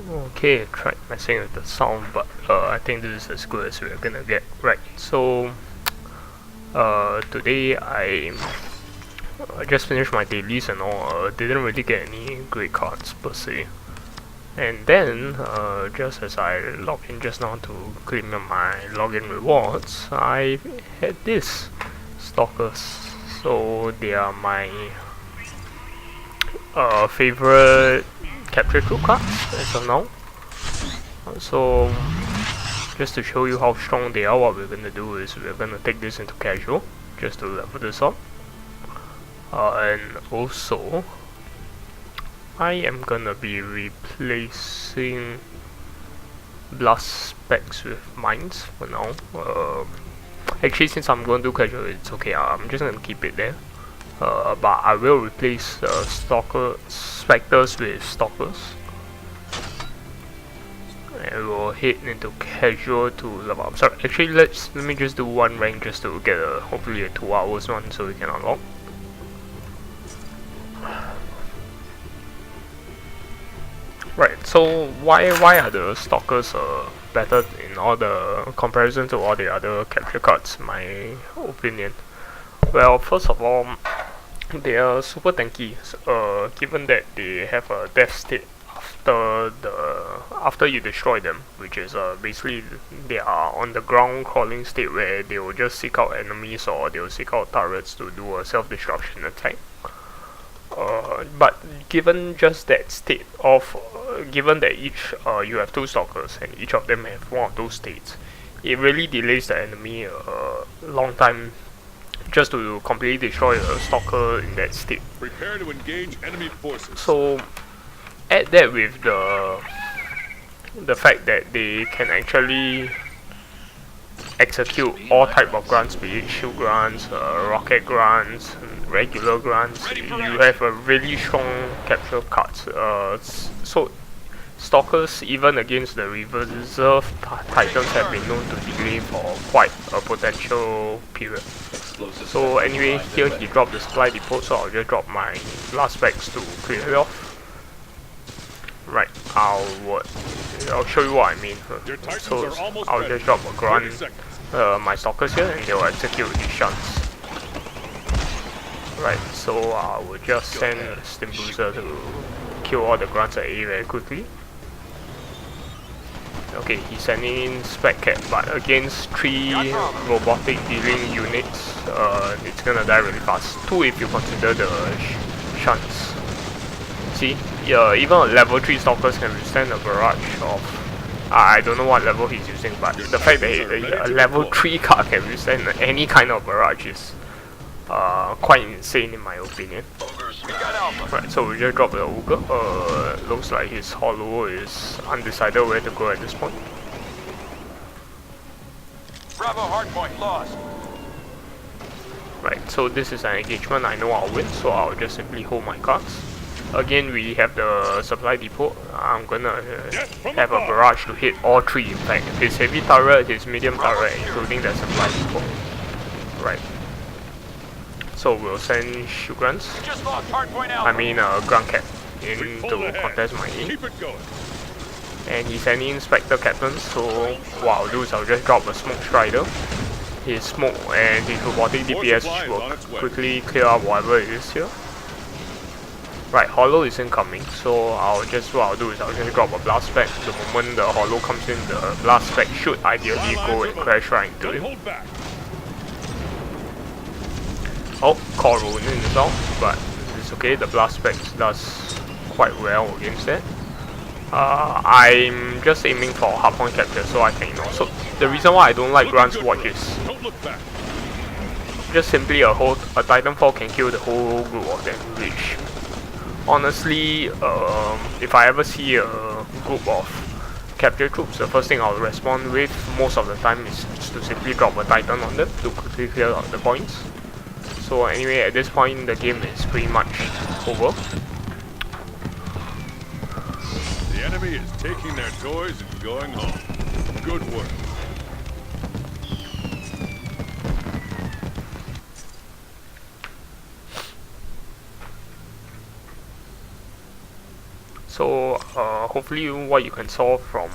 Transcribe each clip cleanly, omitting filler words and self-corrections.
Okay, I tried messing with the sound, but I think this is as good as we're gonna get. Right, so today I just finished my dailies and all. Didn't really get any great cards per se. And then, just as I logged in just now to claim my login rewards, I had this Stalkers. So they are my favorite capture troop cards as of now. So just to show you how strong they are, what we're gonna do is we're gonna take this into casual just to level this up. And also I am gonna be replacing blast specs with mines for now. Actually, since I'm going to do casual, it's okay. I'm just gonna keep it there. But I will replace specters with stalkers. And we'll head into casual to level up. Sorry, actually let me just do one rank just to get hopefully a 2 hours one so we can unlock. Right, so why are the stalkers better in all the comparison to all the other capture cards, in my opinion? Well, first of all, they are super tanky, given that they have a death state after you destroy them, which is basically they are on the ground crawling state where they will just seek out enemies or they will seek out turrets to do a self-destruction attack. But given just that state of given that each you have 2 stalkers and each of them have one of those states, it really delays the enemy a long time just to completely destroy a stalker in that state. Prepare to engage enemy forces. So add that with the fact that they can actually execute all type of grunts, be it shield grunts, rocket grunts, regular grunts. You have a really strong capture cards. So stalkers, even against the reserve titans, have been known to delay for quite a potential period. So anyway, here he dropped the supply depot, so I'll just drop my blast specs to clear it off. Right, I'll show you what I mean. So I'll just drop a grunt, my stalkers here, and they'll execute these shunts. Right, so I will just send Stim Booster to kill all the grunts at A very quickly. Okay, he's sending in Spec Cap, but against 3 robotic dealing units, it's gonna die really fast. 2 if you consider the shunts. See, even a level 3 stalkers can withstand a barrage of... I don't know what level he's using, but the fact that a level 3 card can withstand any kind of barrage is quite insane in my opinion. Right, so we just dropped the Ogre. Looks like his hollow is undecided where to go at this point. Bravo hardpoint lost. Right, so this is an engagement. I know I'll win, so I'll just simply hold my cards. Again, we have the supply depot. I'm gonna have a barrage to hit all 3 in fact. His heavy turret, his medium turret, including the supply depot. Right. So we'll send shield grunts. Grunt cap in to contest my aim. And he's sending in Spectre Captains, so what I'll do is I'll just drop a Smoke Strider. His smoke and his robotic DPS will quickly clear up whatever it is here. Right, Hollow is incoming, so what I'll do is I'll just drop a blast spec. The moment the Hollow comes in, the blast spec should ideally go and crash right into him. Oh, Core Ronin is out, but it's okay, the blast spec does quite well against that. I'm just aiming for hardpoint capture so I can So the reason why I don't like Grunt's watch is just simply a Titanfall can kill the whole group of them, which honestly, if I ever see a group of capture troops, the first thing I'll respond with most of the time is to simply drop a Titan on them to quickly clear out the points. So anyway, at this point the game is pretty much over. The enemy is taking their toys and going home. Good work. So hopefully what you can solve from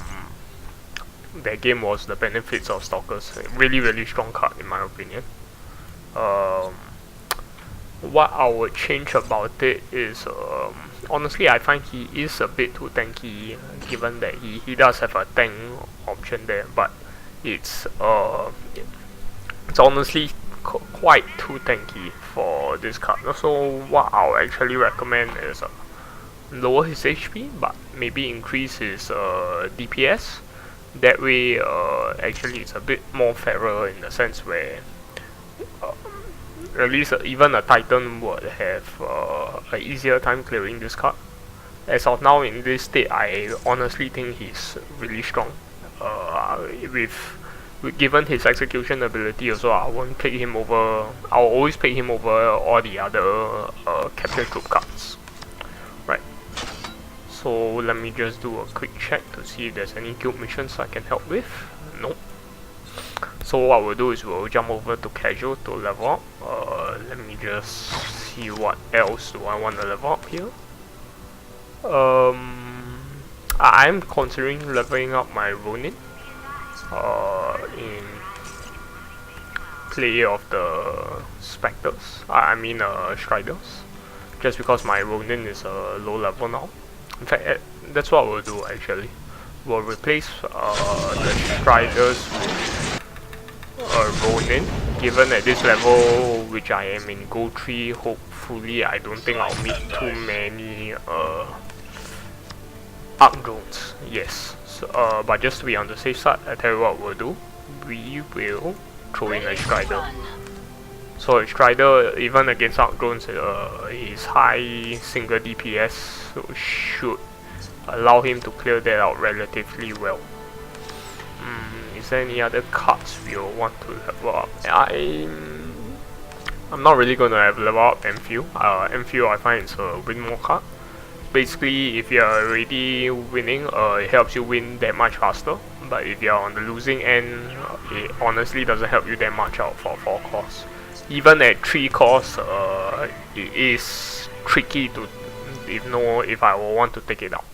that game was the benefits of Stalkers. Really strong card in my opinion. What I would change about it is honestly I find he is a bit too tanky given that he does have a tank option there, but it's honestly quite too tanky for this card. So what I'll actually recommend is lower his HP but maybe increase his DPS. That way actually it's a bit more fairer in the sense where at least even a Titan would have an easier time clearing this card. As of now in this state, I honestly think he's really strong. Given his execution ability also, I won't pick him over. I'll always pick him over all the other capture troop cards. Right. So let me just do a quick check to see if there's any guild missions I can help with. Nope. So what we'll do is we'll jump over to casual to level up. Let me just see what else do I want to level up here. I'm considering leveling up my Ronin in play of the Spectres. I mean Striders. Just because my Ronin is low level now. In fact, that's what we'll do actually. We'll replace the Striders with Ronin. Given at this level, which I am in Gold 3, hopefully I don't think I'll meet too many arc drones. Yes. So, but just to be on the safe side, I tell you what we'll do. We will throw in a Strider. So a Strider, even against arc drones, is high single DPS, so should allow him to clear that out relatively well. Is there any other cards we'll want to level up? I'm not really going to level up Enfield. Enfield I find is a win more card. Basically, if you're already winning, it helps you win that much faster. But if you're on the losing end, it honestly doesn't help you that much out for 4 costs. Even at 3 costs, it is tricky to if I will want to take it out.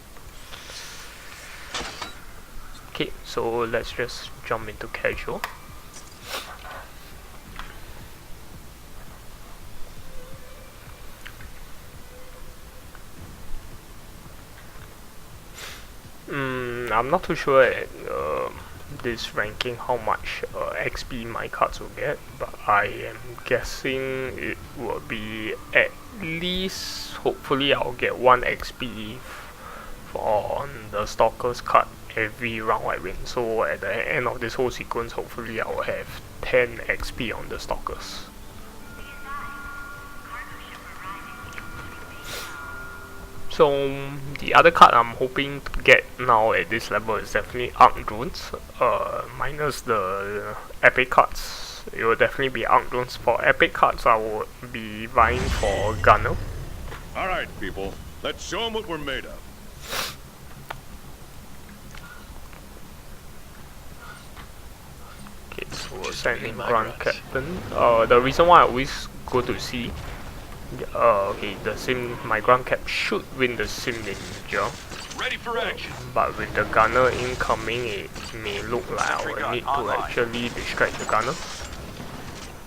Okay, so let's just jump into casual. I'm not too sure at this ranking how much XP my cards will get, but I am guessing it will be at least, hopefully I'll get 1 XP on the Stalkers card every round I win. So at the end of this whole sequence, hopefully I'll have 10 XP on the Stalkers. So the other card I'm hoping to get now at this level is definitely Arc Drones. Minus the epic cards, it will definitely be Arc Drones. For epic cards, I would be vying for Gunner. Alright, people, let's show them what we're made of. Okay, so we're sending Grand Captain. The reason why I always go to C. Okay, my Grand Cap should win the Sim Ninja. Ready for action. But with the Gunner incoming, it may look like I will need to actually distract the Gunner.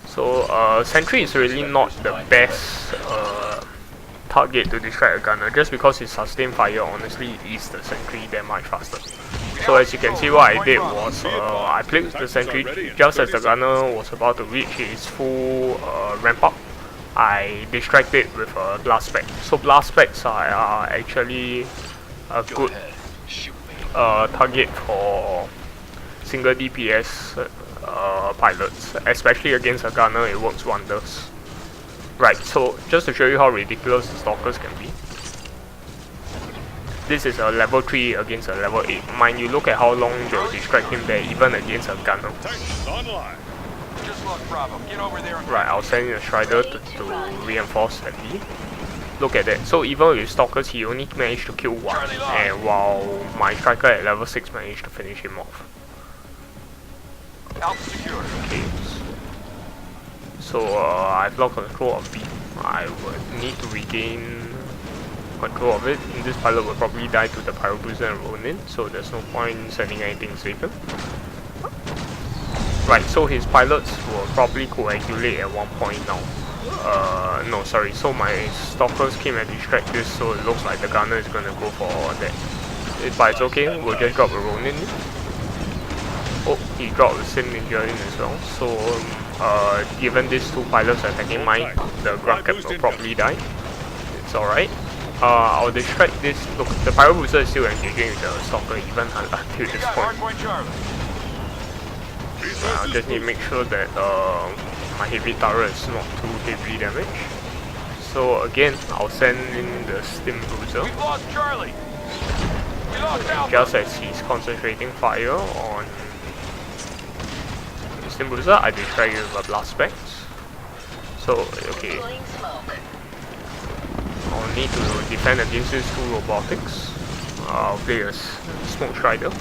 So Sentry is really not the best target to distract a Gunner, just because his sustained fire honestly is the Sentry that much faster. So as you can see, what I did was I played the Sentry just as the Gunner was about to reach his full ramp up. I distract it with a blast spec. So blast specs are actually a good target for single DPS pilots, especially against a gunner. It works wonders. Right, so just to show you how ridiculous the Stalkers can be, this is a level 3 against a level 8. Mind you, look at how long they'll distract him there, even against a gunner. Right, I'll send in a Strider to reinforce that V. Look at that. So even with Stalkers, he only managed to kill 1, and while my Striker at level 6 managed to finish him off. Okay. So I've lost control of B. I would need to regain control of it, this pilot will probably die to the Pyro Booster and Ronin, so there's no point sending anything to save him. Right, so his pilots will probably coagulate at one point now. No, sorry, so my Stalkers came and distract this, so it looks like the gunner is gonna go for that. But it's okay, we'll just drop a Ronin in. Oh, he dropped the Sim Ninja in as well, so given these two pilots attacking mine, the ground cap will probably die. It's alright. I'll distract this. Look, the Pyro Booster is still engaging with the Stalker even until this point. I just need to make sure that my heavy turret is not too heavily damaged. So again, I'll send in the Stim Bruiser. We've lost Charlie. We lost Alpha. Just as he's concentrating fire on the Stim Bruiser, I distract you with a Blast Specs. So, okay. I'll need to defend against these two robotics. I'll play a Smoke Strider.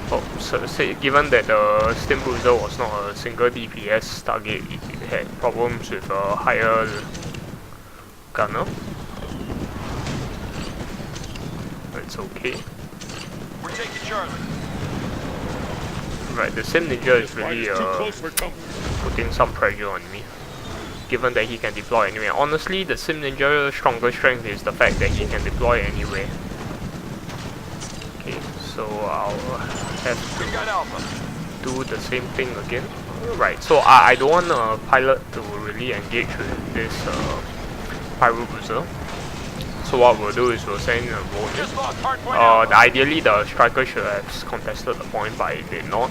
Oh, so given that the Stim Bruiser was not a single DPS target, it had problems with a higher gunner. It's okay. We're taking Charlie. Right, the Sim Ninja is really putting some pressure on me, given that he can deploy anywhere. Honestly, the Sim Ninja's strongest strength is the fact that he can deploy anywhere. Okay, so I'll have to do the same thing again. Right, so I don't want a pilot to really engage with this Pyro Booster. So what we'll do is we'll send a Ronin. Ideally the striker should have contested the point, but it did not.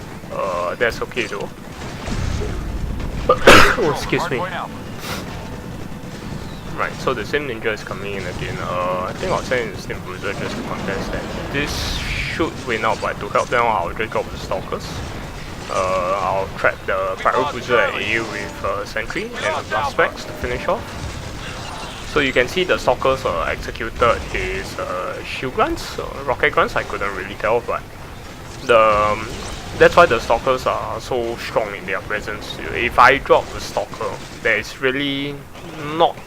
That's okay though. Oh, excuse me. Right, so the Sim Ninja is coming in again. I think I'll send in the Stim Bruiser just to contest that. This should win out, but to help them out, I'll just drop the Stalkers. I'll trap the Pyro Booster at AU with Sentry and the Blast Specs to finish off. So you can see the Stalkers executed his shield grunts, rocket grunts, I couldn't really tell, but that's why the Stalkers are so strong in their presence. If I drop the Stalker, there is really not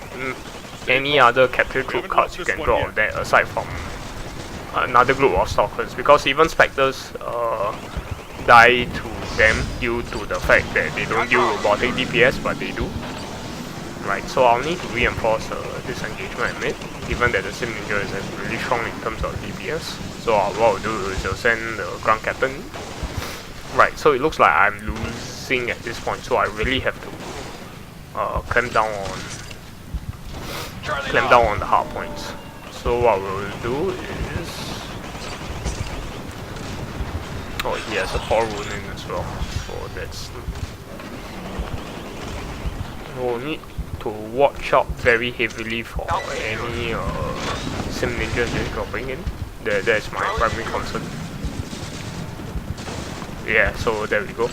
any other capture troop cards you can draw of that aside from another group of Stalkers, because even Spectres die to them due to the fact that they don't deal robotic DPS, but they do. Right, so I'll need to reinforce this engagement at mid, given that the Sim Ninja is really strong in terms of DPS. So what I'll do is I'll send the ground captain. Right, so it looks like I'm losing at this point, so I really have to clamp down on the hard points. So what we'll do is, oh, he has a Paul Ronin as well, so that's, we'll need to watch out very heavily for any Sim Ninjas just dropping in. That's my primary concern. Yeah, so there we go.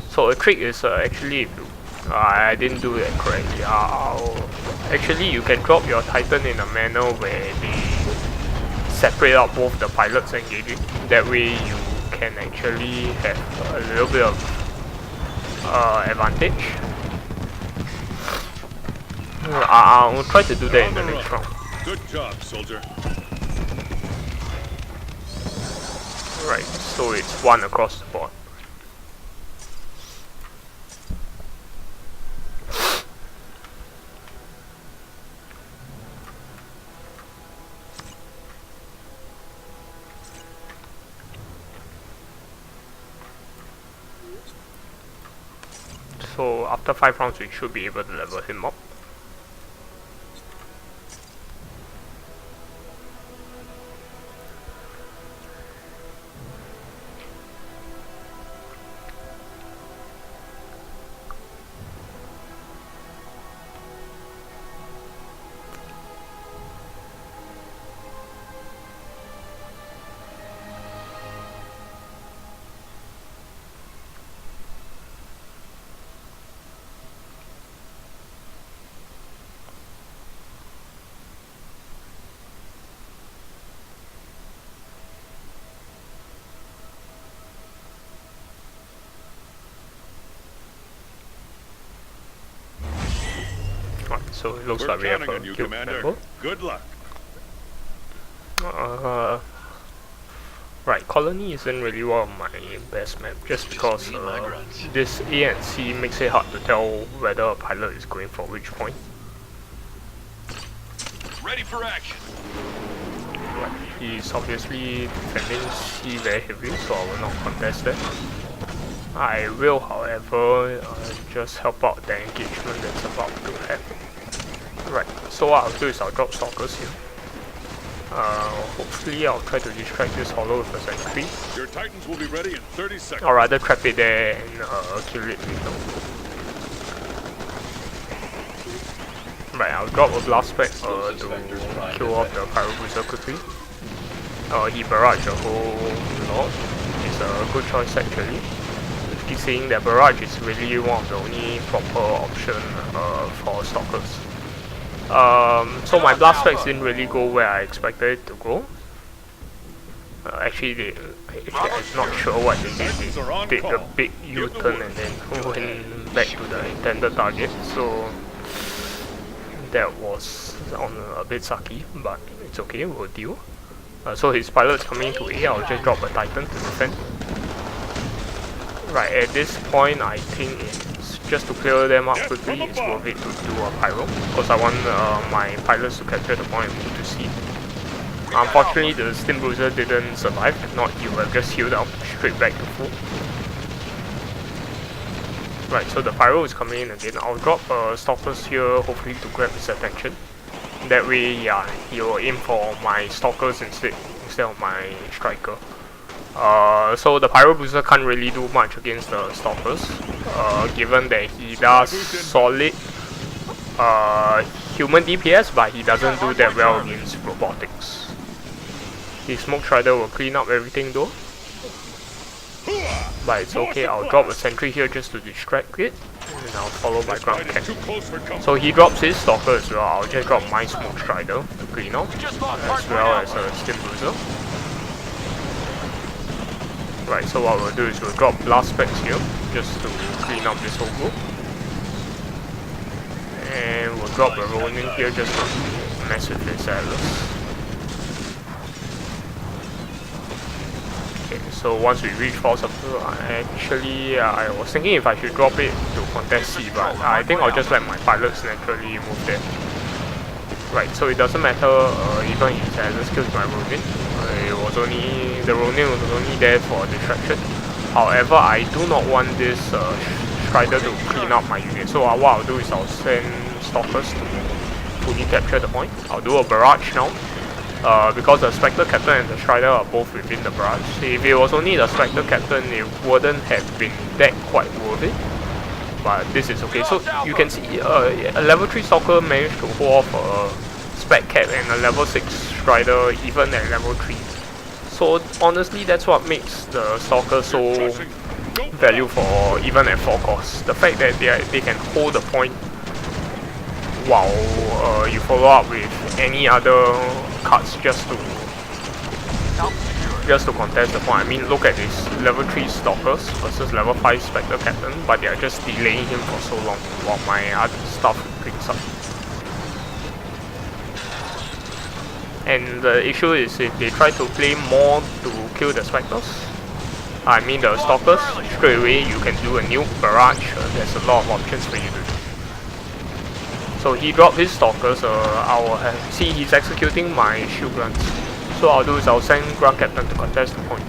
So a trick is actually, if you, I didn't do that correctly. Actually, you can drop your Titan in a manner where they separate out both the pilots engaging. That way you can actually have a little bit of advantage. I'll try to do that in the next round. Good job, soldier. Right, so it's 1 across the board. So after 5 rounds we should be able to level him up. So it looks like we have a you, cube Commander. member. Good luck. Right, Colony isn't really one of my best maps just because this A and C makes it hard to tell whether a pilot is going for which point. Ready for action. Right, he's obviously defending C very heavily, so I will not contest that. I will, however, just help out the engagement that's about to happen. Right, so what I'll do is I'll drop Stalkers here. Hopefully I'll try to distract this hollow with a sentry. Your Titans will be ready in 30 seconds. Or rather trap it there and kill it later. Right, I'll drop a blast spec to kill off the Pyro Bruiser quickly. He barraged the whole lot. It's a good choice actually. He's saying that barrage is really one of the only proper option for Stalkers. So my blast specs didn't really go where I expected it to go. Actually, I'm not sure what they did. They did a big U-turn and then went back to the intended target. So that was a bit sucky, but it's okay, we'll deal. So his pilot's coming to A, I'll just drop a Titan to defend. Right, at this point I think it's just to clear them up quickly, it's worth it to do a pyro, because I want my pilots to capture the point and move to C. Unfortunately the Steam Bruiser didn't survive, if not he would have just healed up straight back to full. Right, so the pyro is coming in again. I'll drop Stalkers here, hopefully to grab his attention. That way, yeah, he'll aim for my Stalkers instead of my Striker. So the Pyro Bruiser can't really do much against the Stalkers, given that he does solid human DPS, but he doesn't do that well against robotics. His Smoke Strider will clean up everything though. But it's okay, I'll drop a sentry here just to distract it, and I'll follow by ground cannon. So he drops his Stalker as well, I'll just drop my Smoke Strider to clean up, as well as a Steam Bruiser. Right, so what we'll do is we'll drop blast specs here, just to clean up this whole group. And we'll drop a Ronin here just to mess with his Atlas. Okay, so once we reach Falls of actually I was thinking if I should drop it to contest C, but I think I'll just let my pilots naturally move there. Right, so it doesn't matter even if Atlas kills my Ronin. The Ronin was only there for distraction. However, I do not want this Strider to clean up my unit. So what I'll do is I'll send Stalkers to fully capture the point. I'll do a barrage now. Because the Spectre Captain and the Strider are both within the barrage. If it was only the Spectre Captain, it wouldn't have been that quite worth it. But this is okay. So you can see a level 3 Stalker managed to hold off a Spec Cap and a level 6 Strider even at level 3. So honestly, that's what makes the Stalker so value for even at 4 costs. The fact that they can hold the point while you follow up with any other cards just to contest the point. I mean, look at this, level 3 Stalkers versus level 5 Spectre Captain, but they are just delaying him for so long while my other stuff picks up. And the issue is if they try to play more to kill the Spectres, I mean the Stalkers, straight away you can do a nuke, barrage, there's a lot of options for you to do. So he dropped his Stalkers, see he's executing my shield grunts. So I'll do is I'll send Ground Captain to contest the point.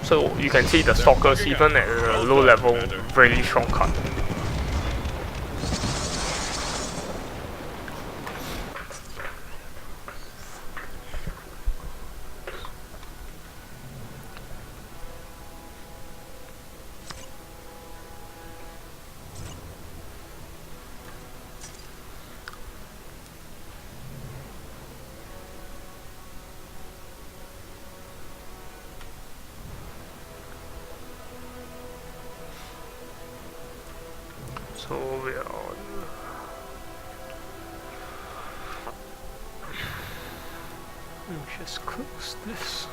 So you can see the Stalkers even at a low level, really strong card. So we are on. Let me just close this.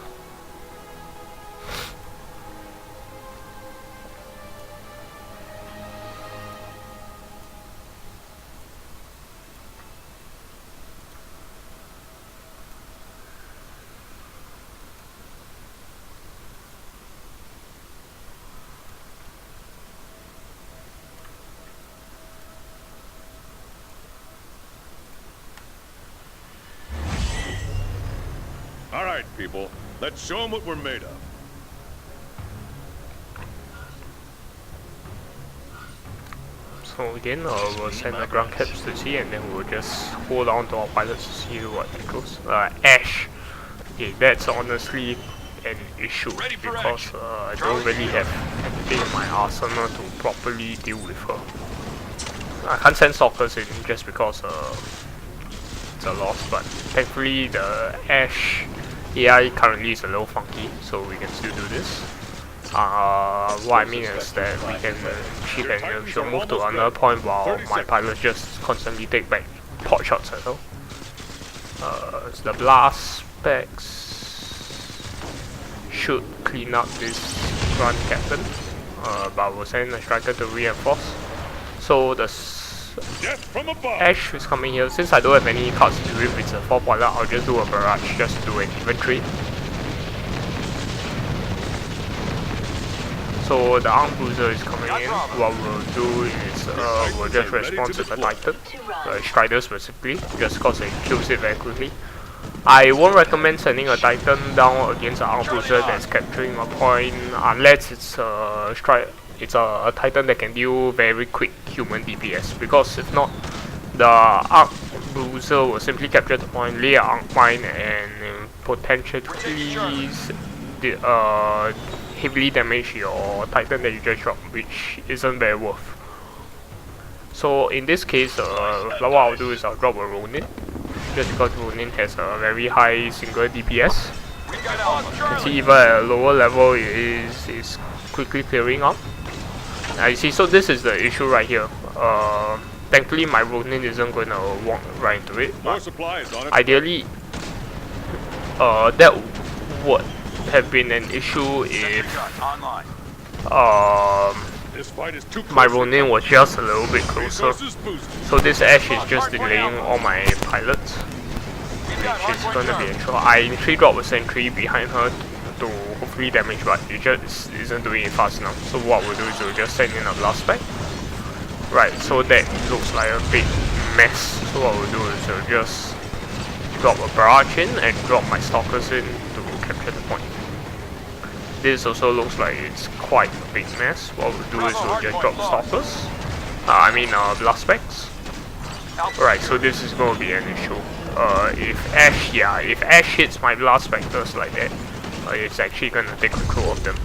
Alright, people. Let's show them what we're made of. So again, we'll send the ground caps to sea, and then we'll just hold on to our pilots to see what it goes. Ash. Okay, that's honestly an issue because I don't really have anything in my arsenal to properly deal with her. I can't send Stalkers in just because it's a loss, but thankfully the Ash AI currently is a little funky, so we can still do this. What I mean is that we can she can move to another point while my pilots just constantly take back pot shots at her. The blast specs should clean up this run captain, but we'll send a striker to reinforce. So the Ash is coming here. Since I don't have any cards to do it, it's a 4-pointer, I'll just do a barrage just to do an inventory. So the arm bruiser is coming in. What we'll do is we'll just respond to the Titan, Strider specifically, just because it kills it very quickly. I won't recommend sending a Titan down against an arm bruiser that's capturing a point unless it's a Titan that can deal very quick human DPS, because if not, the arm bruiser will simply capture the point, lay an arc mine, and potentially heavily damage your Titan that you just dropped, which isn't very worth. So in this case, what I'll do is I'll drop a Ronin, just because Ronin has a very high single DPS. You can see even at a lower level it is quickly clearing up. You see, so this is the issue right here. Thankfully my Ronin isn't going to walk right into it, but ideally that would have been an issue if my Ronin was just a little bit closer. So this Ash is just delaying all my pilots, which is gonna be a trouble. I initially dropped a sentry behind her to hopefully damage, but it just isn't doing it fast enough. So what we'll do is we'll just send in a blast spec. Right, so that looks like a big mess. So what we'll do is we'll just drop a barrage in and drop my Stalkers in to capture the point. This also looks like it's quite a big mess. What we'll do is we'll just drop Stalkers. Blast specs. Right, so this is going to be an issue. If Ash hits my blast specters like that, it's actually going to take control of them.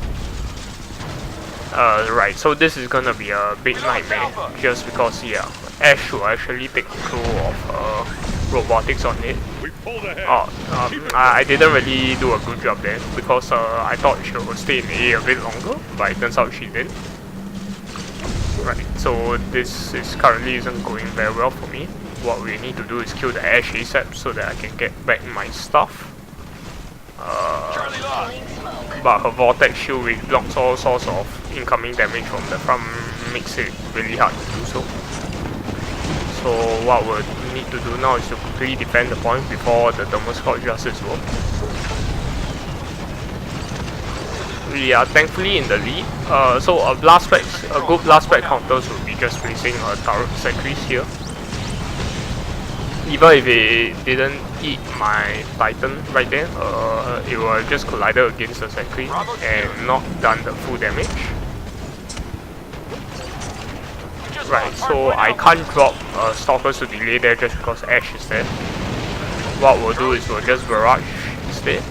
Right, so this is going to be a big nightmare, just because Ash will actually take control of robotics on it. I didn't really do a good job there, because I thought she would stay in A a bit longer, but it turns out she didn't. Right, so this is currently isn't going very well for me. What we need to do is kill the Ash ASAP so that I can get back my stuff. But her vortex shield, which blocks all sorts of incoming damage from the front, makes it really hard to do so. So what we'll need to do now is to quickly defend the point before the thermoscope does its work. We are thankfully in the lead. So a good blast spec counters will be just placing a turret sentries here. Even if it didn't eat my Titan right there, it will just collided against the sentry and not done the full damage. Right, so I can't drop Stalkers to delay there just because Ash is there. What we'll do is we'll just barrage instead.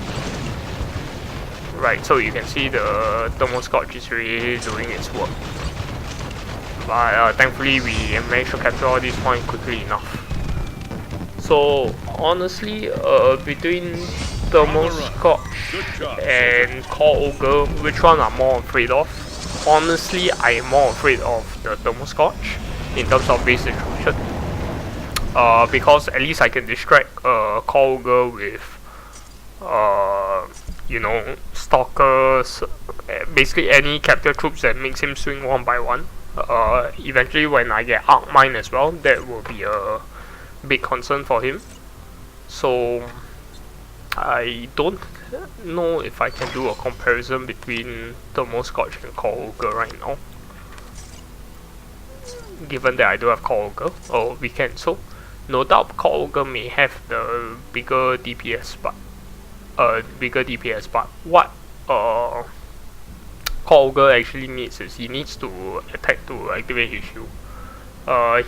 Right, so you can see the thermoscope is really doing its work. But thankfully we managed to capture all these points quickly enough. So honestly, between Thermoscope and Core Ogre, which one I'm more afraid of? Honestly, I am more afraid of the Thermoscope in terms of base destruction. Because at least I can distract Core Ogre with Stalkers, basically any capture troops that makes him swing one by one. Eventually when I get Arc Mine as well, that will be a big concern for him. So I don't know if I can do a comparison between Thermoscope and Core Ogre right now, given that I do have Core Ogre. Oh, we can. So no doubt Core Ogre may have the bigger DPS, but bigger DPS. But what Ogre actually needs is he needs to attack to activate his shield.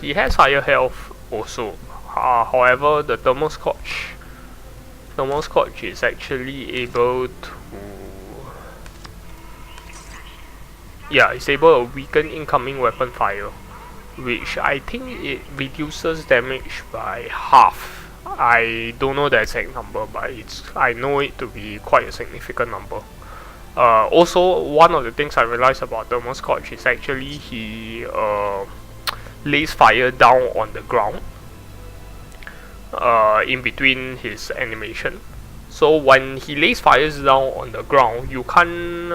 He has higher health also. However, the Thermal Scorch is actually able to, yeah, it's able to weaken incoming weapon fire, which I think it reduces damage by half. I don't know the exact number, but I know it to be quite a significant number. Also, one of the things I realized about Thermal Scorch is actually he lays fire down on the ground in between his animation. So when he lays fires down on the ground, you can't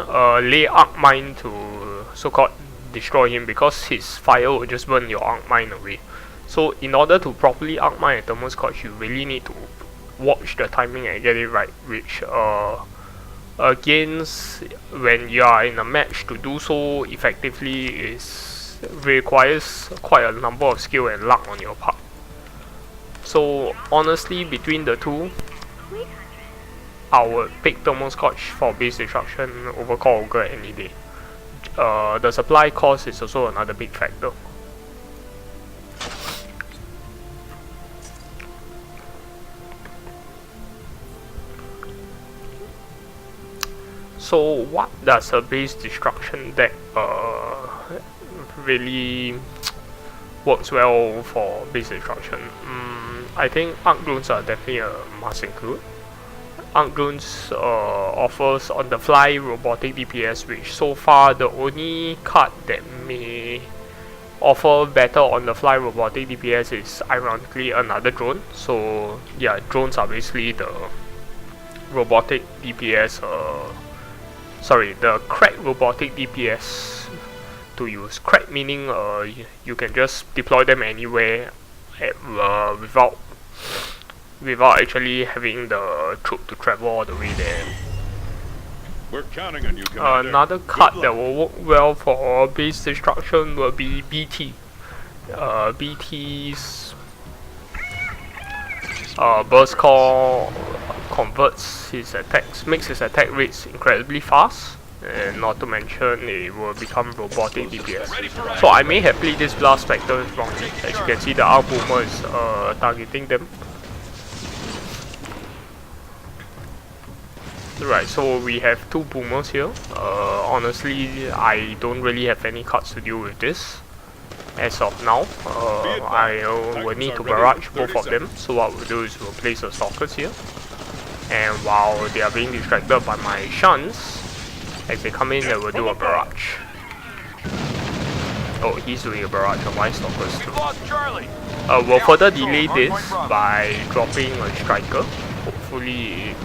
lay arc mine to so-called destroy him, because his fire will just burn your arc mine away. So in order to properly arc mine a Thermal Scorch, you really need to watch the timing and get it right, which against when you are in a match to do so effectively requires quite a number of skill and luck on your part. So honestly, between the two, I would pick Thermal Scorch for base destruction over Core Ogre any day. The supply cost is also another big factor. So what does a base destruction deck really works well for base destruction? I think Arc Drones are definitely a must include. Arc Drones offers on the fly robotic DPS, which so far the only card that may offer better on the fly robotic DPS is ironically another drone. So yeah, drones are basically the robotic DPS, the crack robotic DPS to use. Crack meaning you can just deploy them anywhere without actually having the troop to travel all the way there. We're counting on you, Commander. Another card that will work well for base destruction will be BT. BT's burst core converts his attacks, makes his attack rates incredibly fast, and not to mention it will become robotic DPS. So I may have played this blast vector wrongly. As you can see, the arc boomer is targeting them. Right, so we have two boomers here. Honestly, I don't really have any cards to deal with this as of now. I will need to barrage both of them. So what we'll do is we'll place the Stalkers here, and while they are being distracted by my shunts, as they come in, they will do a barrage. Oh, he's doing a barrage on my Stalkers too. We'll further delay this by dropping a striker. Hopefully it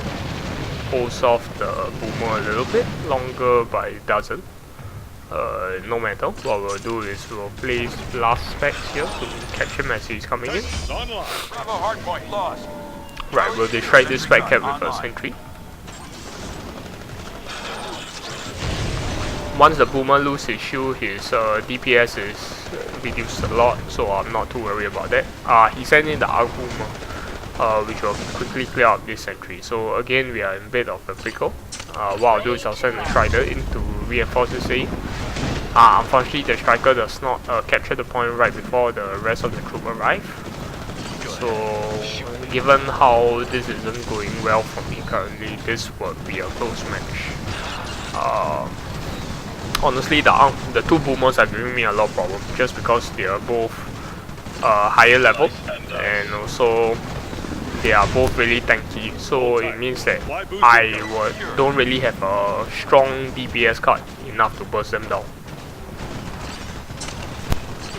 holds off the boomer a little bit longer, but it doesn't. No matter. What we'll do is we'll place blast specs here to catch him as he's coming in. Right, we'll distract this spec cap with a sentry. Once the boomer loses his shield, his DPS is reduced a lot, so I'm not too worried about that. He sent in the arc boomer, which will quickly clear out this sentry. So again, we are in a bit of a pickle. What I'll do is I'll send the Strider in to reinforce this aim. Unfortunately, the Striker does not capture the point right before the rest of the troop arrive. So given how this isn't going well for me currently, this will be a close match. Honestly, the two boomers are giving me a lot of problems just because they are both higher level, and also they are both really tanky, so it means that I don't really have a strong DPS card enough to burst them down.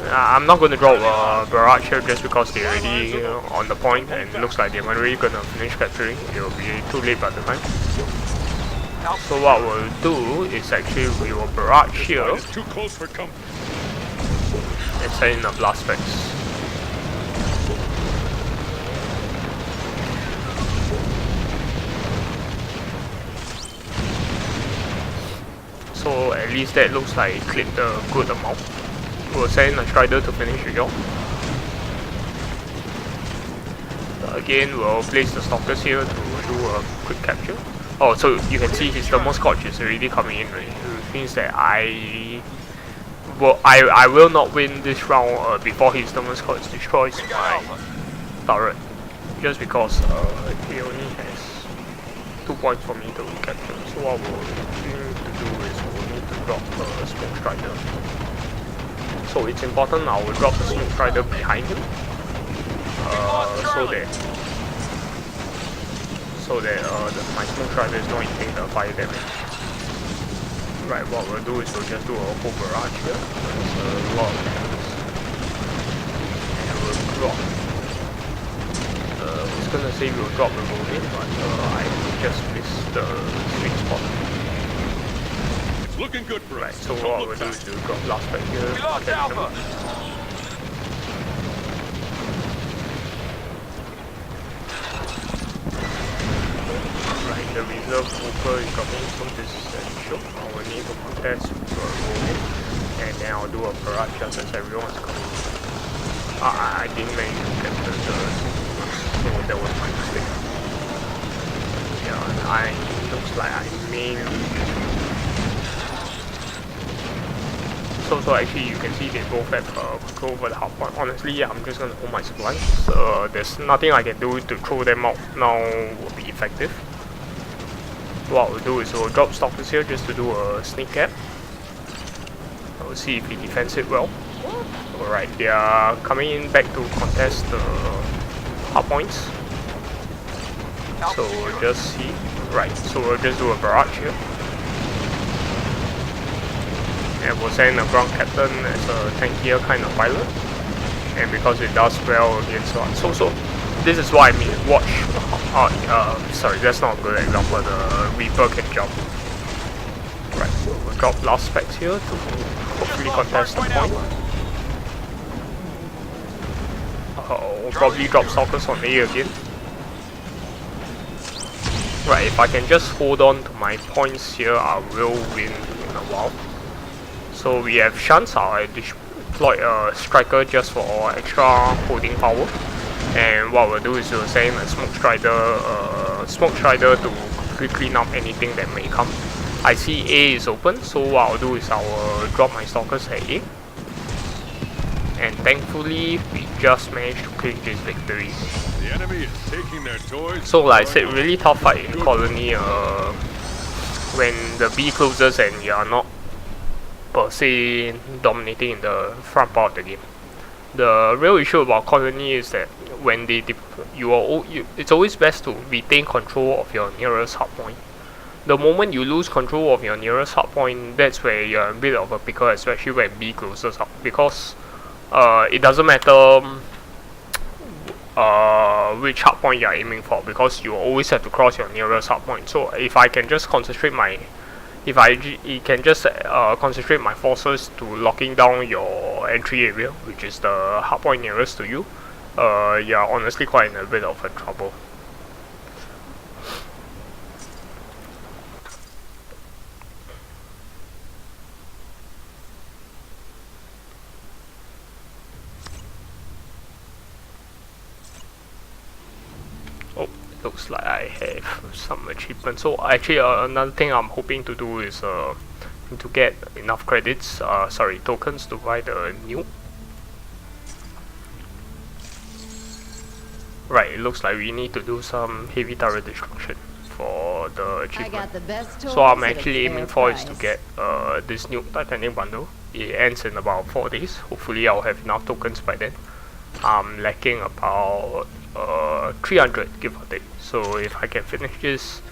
I'm not going to drop a barrage here just because they're already on the point, and it looks like they're already going to finish capturing. It will be too late by the time. So what we'll do is actually we will barrage here and send in a blast specs. So at least that looks like it clipped a good amount. We'll send a Strider to finish the job. Again, we'll place the Stalkers here to do a quick capture. Oh, so you can see his thermal scorch is already coming in, right? Which means that I will not win this round before his thermal scorch destroys my turret, just because he only has 2 points for me to capture. So what we'll need to do is we'll need to drop a smoke strider. So it's important I will drop the smoke strider behind him, so that my smoke strider is not eating the fire damage. Right, what we'll do is we'll just do a whole barrage here. There's a lot of enemies. And we'll drop. I was gonna say we'll drop the road in, but I just missed the sweet spot. It's looking good for us. Right, so what we'll do is we'll drop last back here. We lost Alpha. The reserve trooper is dropping, so this is essential. I will need to contest rolling, and then I'll do a barrage just as everyone's coming. I didn't manage to capture the troopers, so that was my mistake. Yeah, and looks like I may lose. So actually you can see they both have control over the hard point. Honestly, I'm just gonna hold my supplies. There's nothing I can do to throw them out now will be effective. What we'll do is we'll drop Stalkers here just to do a sneak cap. We'll see if he defends it well. Alright, they are coming in back to contest the hard points. So we'll just see. Right, so we'll just do a barrage here. And we'll send a ground captain as a tankier kind of pilot. And because it does well against one. So this is what I mean, watch, sorry, that's not a good example, the Reaper can jump. Right, so we'll drop last specs here to hopefully contest the point. We'll probably drop Stalkers on A again. Right, if I can just hold on to my points here, I will win in a while. So we have shunts, I'll deploy a striker just for extra holding power. And what we'll do is we'll send a smoke strider to quickly clean up anything that may come. I see A is open, so what I'll do is I'll drop my Stalkers at A. And thankfully, we just managed to clinch this victory. The enemy is taking their toys. So like I said, really tough fight in Colony when the B closes and you are not per se dominating in the front part of the game. The real issue about Colony is that when it's always best to retain control of your nearest hard point. The moment you lose control of your nearest hard point, that's where you're a bit of a pickle, especially when B closes up, because it doesn't matter which hard point you're aiming for, because you always have to cross your nearest hard point. So if I can just concentrate my concentrate my forces to locking down your entry area, which is the hard point nearest to you, you're honestly quite in a bit of a trouble. Oh, looks like I have some achievements. So actually another thing I'm hoping to do is to get enough credits, tokens to buy the nuke. Right, it looks like we need to do some heavy turret destruction for the achievement. So I'm actually aiming for is to get this nuke titanium bundle. It ends in about 4 days. Hopefully I'll have enough tokens by then. I'm lacking about 300 give or take. So if I can finish this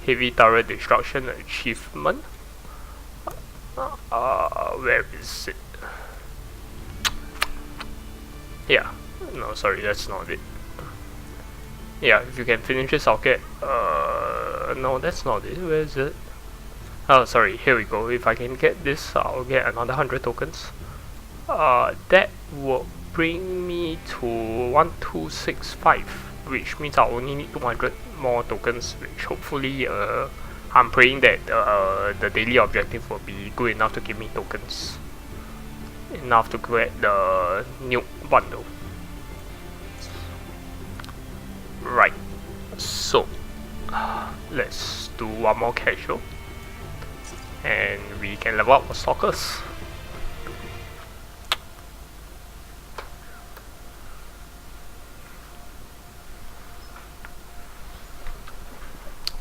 heavy turret destruction achievement, where is it? Yeah, no, sorry, that's not it. Yeah, if you can finish this, I'll get no, that's not it. Where is it? Oh, sorry, here we go. If I can get this, I'll get another 100 tokens. That will bring me to 1265, which means I only need 200 more tokens, which hopefully I'm praying that the daily objective will be good enough to give me tokens enough to get the nuke bundle. Right, so let's do one more casual, and we can level up our Stalkers.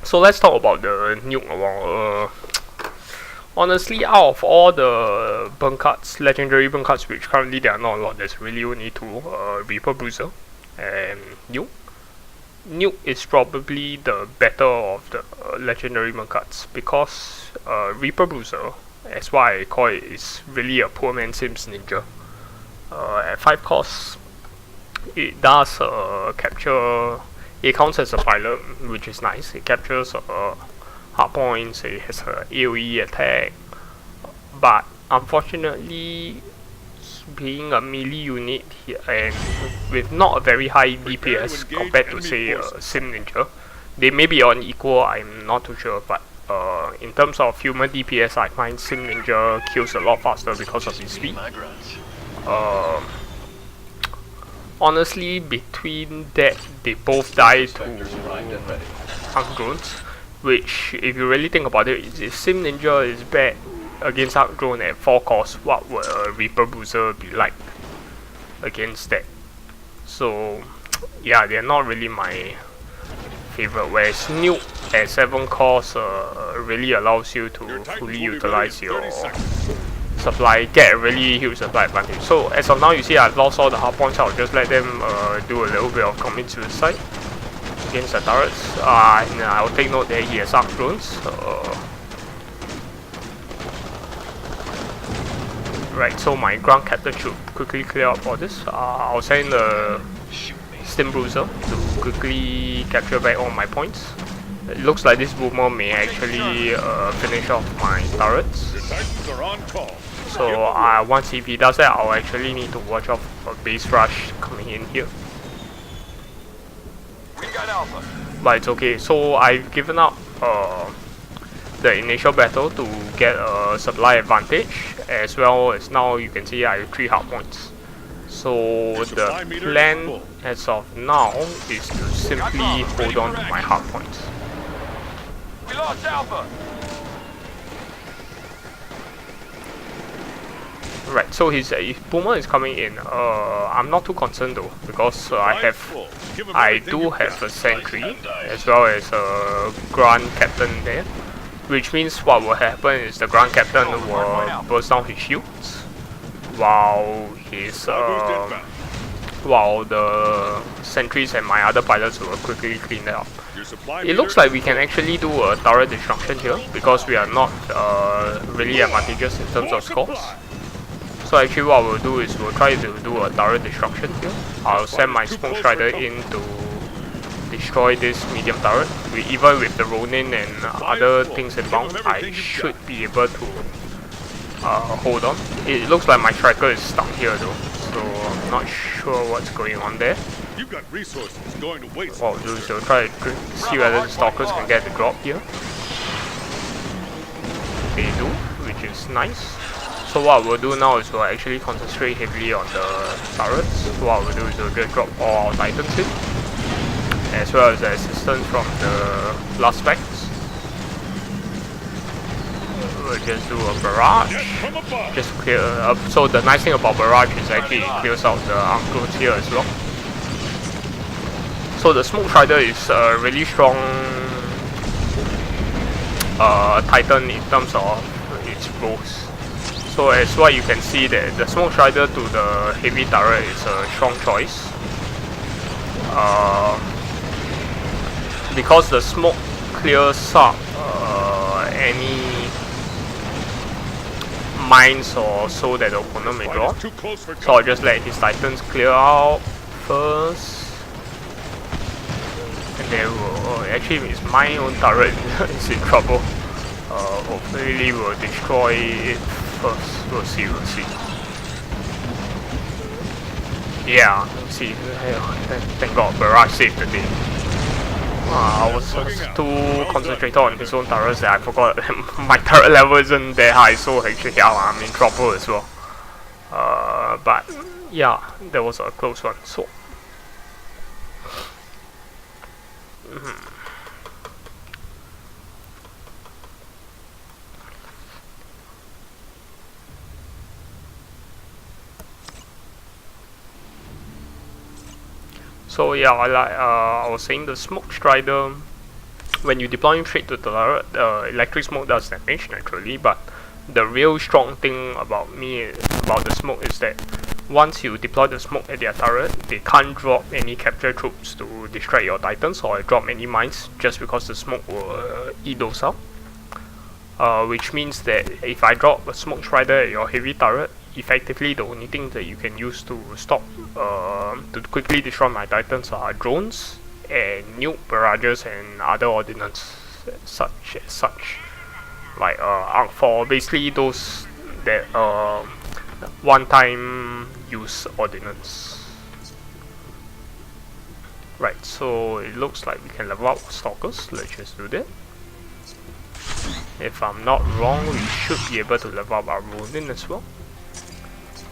So let's talk about the nuke around. Honestly, out of all the burn cards, legendary burn cards, which currently there are not a lot, there's really only two, Reaper Bruiser and Nuke. Nuke is probably the better of the legendary burn cards, because Reaper Bruiser, as what I call it, is really a poor man Sims ninja. At 5 costs, it does capture. It counts as a pilot, which is nice. It captures hard points, it has a AoE attack, but unfortunately, being a melee unit here and with not a very high DPS compared to say Sim Ninja, they may be on equal, I'm not too sure, but in terms of human DPS, I find Sim Ninja kills a lot faster because of his speed. Honestly, between that, they both die to Arc Drones, which, if you really think about it, if Sim Ninja is bad against Arc Drone at 4 costs, what would a Reaper Bruiser be like against that? So, yeah, they're not really my favorite, whereas Nuke at 7 costs really allows you to fully utilize your supply, get a really huge supply advantage. So as of now, you see I've lost all the hard points. I'll just let them do a little bit of commit suicide against the turrets, and I'll take note that he has Arc Drones. Right, so my ground captain should quickly clear up all this. I'll send the Stim Bruiser to quickly capture back all my points. It looks like this boomer may actually finish off my turrets. So once if he does that, I'll actually need to watch out for a base rush coming in here. We got Alpha. But it's okay. So I've given up the initial battle to get a supply advantage, as well as now you can see I have 3 hard points. So the plan as of now is to simply hold on to my hard points. We lost Alpha. Right, so his boomer is coming in. I'm not too concerned though, because I do have a sentry as well as a Grand Captain there, which means what will happen is the Grand Captain will burst down his shields, while while the sentries and my other pilots will quickly clean it up. It looks like we can actually do a turret destruction here, because we are not really advantageous in terms of scores. So actually what we'll do is we'll try to do a turret destruction here. I'll send my Smoke Strider in to destroy this medium turret. Even with the Ronin and other things inbound, I should be able to hold on. It looks like my striker is stuck here though, so I'm not sure what's going on there. You've got resources going to waste. What we'll do is we'll try to see whether the Stalkers can get the drop here. They do, which is nice. So what we'll do now is we'll actually concentrate heavily on the turrets. So what we'll do is we'll just drop all our Titans in, as well as the assistance from the blast specs. We'll just do a barrage, just to clear up. So the nice thing about barrage is actually it clears out the arm clones here as well. So the Smoke Strider is a really strong Titan in terms of its rolls. So as what you can see that the Smoke Strider to the heavy turret is a strong choice. Because the smoke clears up any mines or so that the opponent may drop. So I'll just let his Titans clear out first. And then we'll, actually it's my own turret is in trouble. Hopefully we'll destroy it first. We'll see. Yeah, let's see. Thank God Barrage saved the day. I was too concentrated on his own turrets that I forgot my turret level isn't that high, so actually yeah, I'm in trouble as well. But yeah, that was a close one. So So yeah, I was saying, the smoke strider, when you deploy him straight to the turret, electric smoke does damage naturally, but the real strong thing about the smoke is that once you deploy the smoke at their turret, they can't drop any capture troops to distract your titans or drop any mines just because the smoke will eat those out. Which means that if I drop a smoke strider at your heavy turret, effectively the only thing that you can use to stop to quickly destroy my titans are drones and nuke barrages and other ordnance such like for basically those that one-time use ordnance. Right, so it looks like we can level up Stalkers. Let's just do that. If I'm not wrong, we should be able to level up our Ronin as well.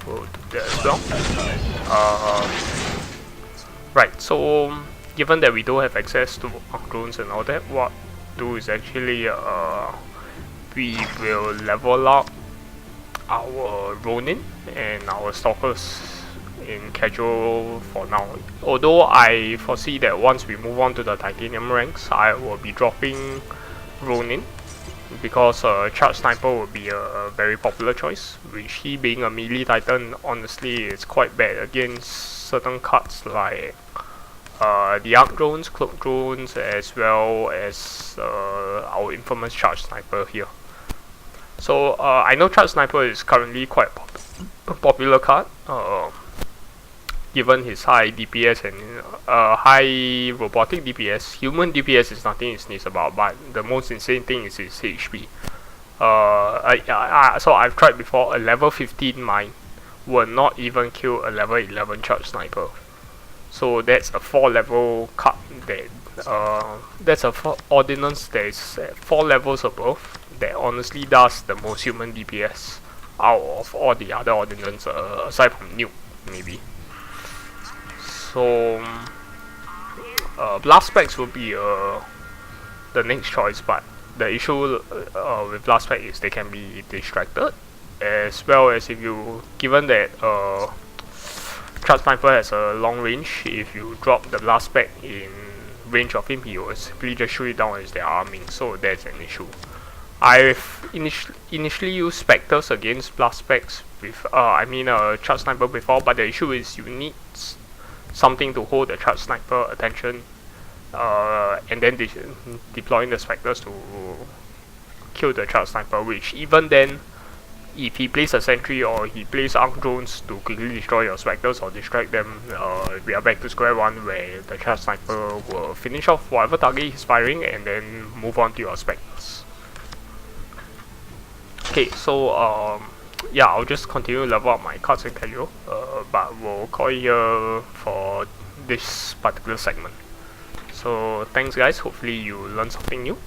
We'll do that as well. Right, so given that we don't have access to drones and all that, what do is actually we will level up our Ronin and our Stalkers in casual for now. Although I foresee that once we move on to the Titanium ranks, I will be dropping Ronin, because Charge Sniper will be a very popular choice, which he being a melee titan, honestly is quite bad against certain cards like the Arc drones, Cloak drones, as well as our infamous Charge Sniper here. So I know Charge Sniper is currently quite a popular card, given his high DPS and high robotic DPS. Human DPS is nothing to sneeze about, but the most insane thing is his HP. So I've tried before, a level 15 mine will not even kill a level 11 Charge Sniper. So that's a 4 level card that's a ordnance that is 4 levels above, that honestly does the most human DPS out of all the other ordnance, aside from nuke maybe. So blast specs will be the next choice, but the issue with blast spec is they can be distracted, as well as if you, given that Charge Sniper has a long range, if you drop the blast spec in range of him, he will simply just shoot it down as they're arming, so that's an issue. I've initially used Spectres against blast specs with Charge Sniper before, but the issue is you need something to hold the Charge Sniper attention, and then deploying the Spectres to kill the Charge Sniper, which even then, if he plays a sentry or he plays Arc drones to quickly destroy your Spectres or distract them, we are back to square one, where the Charge Sniper will finish off whatever target he's firing and then move on to your Spectres. Okay, so yeah, I'll just continue to level up my cards in casual, but we'll call it here for this particular segment. So thanks guys, hopefully you learned something new.